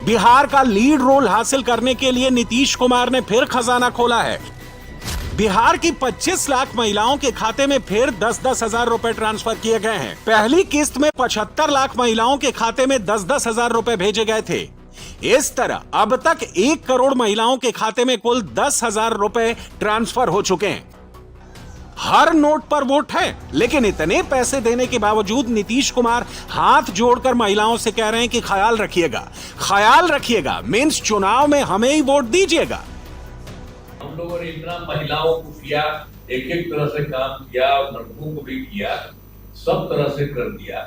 बिहार का lead role हासिल करने के लिए नीतीश कुमार ने फिर खजाना खोला है। बिहार की 25 लाख महिलाओं के खाते में फिर 10-10 हजार रुपए ट्रांसफर किए गए हैं। पहली किस्त में 75 लाख महिलाओं के खाते में 10-10 हजार रुपए भेजे गए थे। इस तरह अब तक 1 करोड़ महिलाओं के खाते में कुल 10,000 रुपए ट्रांसफर हो चुके हैं। हर नोट पर वोट है, लेकिन इतने पैसे देने के बावजूद नीतीश कुमार हाथ जोड़कर महिलाओं से कह रहे हैं कि ख्याल रखिएगा, मीन्स चुनाव में हमें ही वोट दीजिएगा। हम लोगों ने इतना महिलाओं को किया, एक तरह से काम किया और लड़कों को भी किया, सब तरह से कर दिया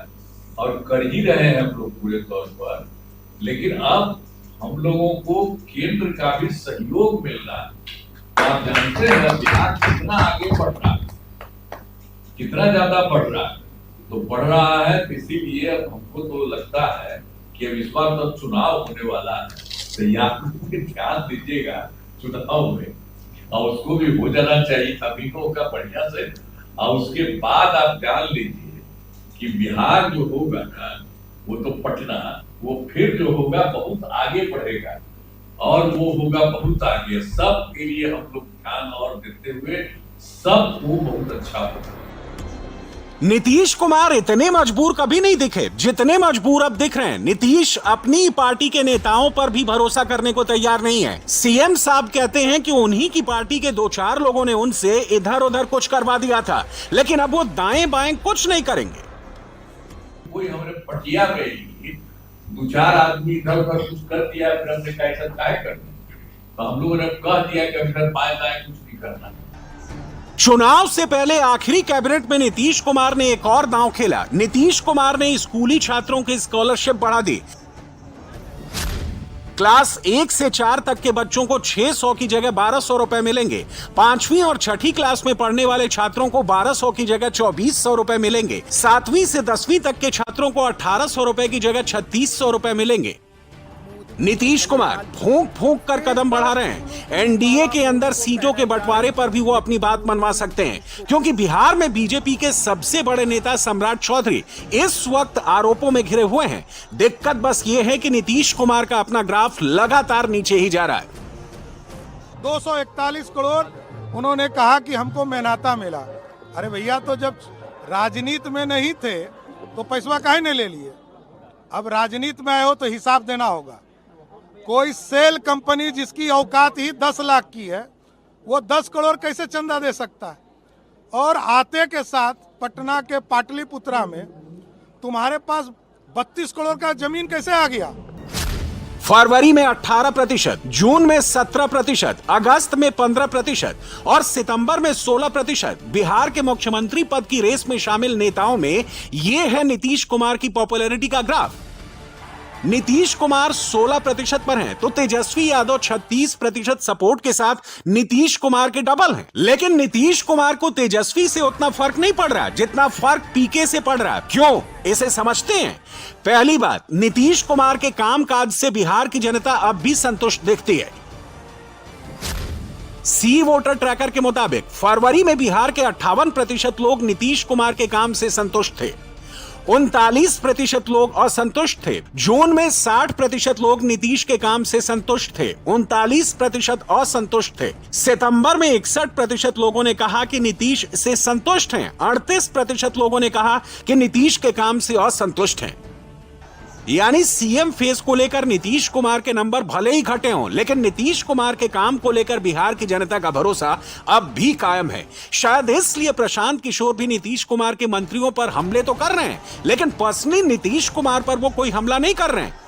और कर ही रहे हैं हम लोग पूरे तौर पर। लेकिन अब हम लोगों को केंद्र का भी सहयोग मिल रहा है। आप जानते हैं बिहार कितना आगे बढ़ रहा है, कितना ज्यादा बढ़ रहा है, तो बढ़ रहा है तो इसीलिए अब हमको तो लगता है कि अब इस बार तो चुनाव होने वाला है, तो यहाँ ध्यान दीजिएगा चुनाव में, और उसको भी हो जाना चाहिए सभी को का बढ़िया से। और उसके बाद आप ध्यान लीजिए कि बिहार जो होगा ना, वो तो पटना, वो फिर जो होगा बहुत आगे बढ़ेगा और वो होगा बहुत आगे। सब के लिए हम लोग ध्यान और देते हुए सबको बहुत अच्छा होगा। नीतीश कुमार इतने मजबूर कभी नहीं दिखे जितने मजबूर अब दिख रहे हैं। नीतीश अपनी पार्टी के नेताओं पर भी भरोसा करने को तैयार नहीं है। सीएम साहब कहते हैं कि उन्हीं की पार्टी के 2-4 लोगों ने उनसे इधर उधर कुछ करवा दिया था, लेकिन अब वो दाएं बाएं कुछ नहीं करेंगे। कोई हमारे पटिया में ही 2-4 आदमी इधर उधर कुछ कर दिया, फिर हमने कहा ऐसा काय करना, तो हम लोगों ने कह दिया कि इधर बाएं दाएं कुछ नहीं करना। चुनाव से पहले आखिरी कैबिनेट में नीतीश कुमार ने एक और दांव खेला। नीतीश कुमार ने स्कूली छात्रों की स्कॉलरशिप बढ़ा दी। क्लास 1 से 4 तक के बच्चों को 600 की जगह 1200 रुपए मिलेंगे। 5वीं और 6ठी क्लास में पढ़ने वाले छात्रों को 1200 की जगह 2400 रुपए मिलेंगे। 7वीं से 10वीं तक के छात्रों को 1800 रुपए की जगह 3600 रुपए मिलेंगे। नीतीश कुमार फूंक फूंक कर कदम बढ़ा रहे हैं। एनडीए के अंदर सीटों के बंटवारे पर भी वो अपनी बात मनवा सकते हैं, क्योंकि बिहार में बीजेपी के सबसे बड़े नेता सम्राट चौधरी इस वक्त आरोपों में घिरे हुए हैं। दिक्कत बस ये है कि नीतीश कुमार का अपना ग्राफ लगातार नीचे ही जा रहा है। 241 करोड़ उन्होंने कहा कि हमको मेहनता मिला। अरे भैया, तो जब राजनीति में नहीं थे तो पैसा काहे नहीं ले लिए? अब राजनीति में आए हो तो हिसाब देना होगा। कोई सेल कंपनी जिसकी औकात ही 10 लाख की है, वो 10 करोड़ कैसे चंदा दे सकता है? और आते के साथ पटना के पाटलिपुत्रा में तुम्हारे पास 32 करोड़ का जमीन कैसे आ गया? फरवरी में 18%, जून में 17%, अगस्त में 15% और सितंबर में 16%। बिहार के मुख्यमंत्री पद की रेस में शामिल नेताओं में यह है नीतीश कुमार की पॉपुलैरिटी का ग्राफ। नीतीश कुमार 16% पर हैं, तो तेजस्वी यादव 36% सपोर्ट के साथ नीतीश कुमार के डबल हैं। लेकिन नीतीश कुमार को तेजस्वी से उतना फर्क नहीं पड़ रहा जितना फर्क पीके से पड़ रहा है। क्यों? इसे समझते हैं। पहली बात, नीतीश कुमार के कामकाज से बिहार की जनता अब भी संतुष्ट दिखती है। सी वोटर ट्रैकर के मुताबिक फरवरी में बिहार के 58% लोग नीतीश कुमार के काम से संतुष्ट थे, 39% लोग असंतुष्ट थे। जून में 60% लोग नीतीश के काम से संतुष्ट थे, 39% असंतुष्ट थे। सितंबर में 61% लोगों ने कहा कि नीतीश से संतुष्ट हैं, 38% लोगों ने कहा कि नीतीश के काम से असंतुष्ट हैं। यानी सीएम फेस को लेकर नीतीश कुमार के नंबर भले ही घटे हों, लेकिन नीतीश कुमार के काम को लेकर बिहार की जनता का भरोसा अब भी कायम है। शायद इसलिए प्रशांत किशोर भी नीतीश कुमार के मंत्रियों पर हमले तो कर रहे हैं, लेकिन पर्सनली नीतीश कुमार पर वो कोई हमला नहीं कर रहे हैं।